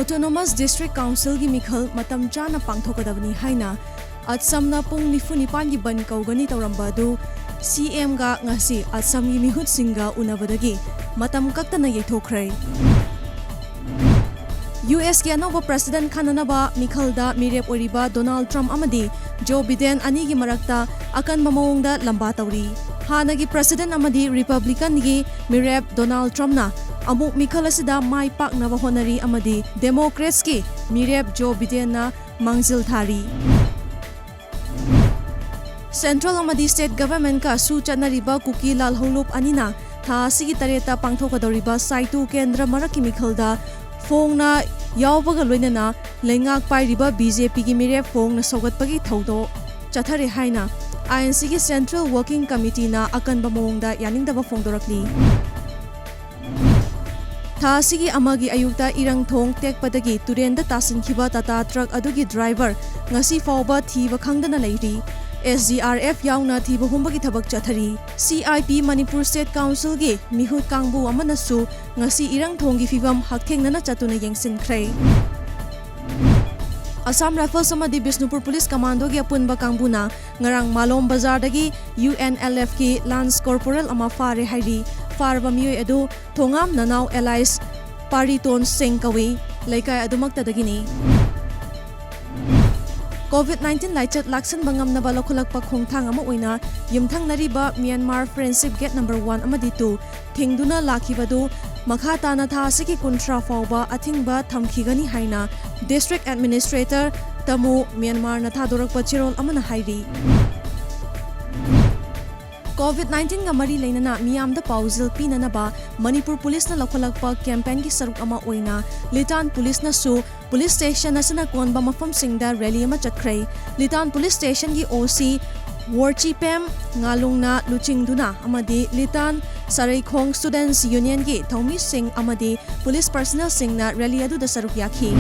Autonomous District Council gi mikhal matam chana pangthokadabani haina Assamna pung nifunipan gi ban kaugani tauramba du CM ga ngasi Assam gi mihut singa unabadagi matam kaktana yethokrai. US ki anova President khananaba mikhalda mirep oriba Donald Trump amadi Joe Biden ani gi marakta akan mamawongda lamba tawri. Hanagi President amadi Republican gi mirep Donald Trump na amuk mikhal asida mai paknaba honari amadi Democrats ki mirep Joe Biden na mangzil thari. Central amadi State Government ka su chanariba kuki lal holup anina tha sigi tareta pangthokadoriba saitu kendra maraki mikhalda Fongna yawbaga loinana lengak pairiba BJP gi mirep fongna sogatpagi thaudo chathare haina INC gi Central Working Committee na akan bamongda yaningdaba fongdorakli. Tha sigi amagi ayukta irangthong tekpadagi turenda tasinkiba Tata truck adugi driver ngasi fawba thiba khangdana leiri. SGRF yauna thiba humbagi thabak chathari. CIP Manipur State Council gi mihut kangbu amanasu ngasi irangthong gi fibam hakthengnana chatuna yengsinkhrai. Assam Rifles amadi Bisnupur Police Commando gi apunba kangbuna ngarang Malom Bazar dagi UNLF ki Lance Corporal ama fare hairi. Farba miyoy adu thongam nanau allies Pariton Singh kawi laikai adumakta dagini. COVID-19 laichat laksan bangam na balakulak pa khongthang ama oina yumthang nariba Myanmar Friendship Gate No. 1 amadi 2 thingduna lakhibadu makha tana tha siki kuntra fawba athingba thamkhigani haina District Administrator Tamu Myanmar na thadorak pachirol amana hairi. COVID-19 ga mari leinana miyamda pauzil pinanaba Manipur Police na lakolakpa campaign gi saruk ama oina Litan Police na su Police Station na sana konba mafam singda rally ama chatkrai. Litan Police Station gi OC Warchipem ngalungna luchingduna amadi Litan Saraikhong Students Union gi Thomi Singh amadi Police Personnel sing na rally adu da saruk yakhi.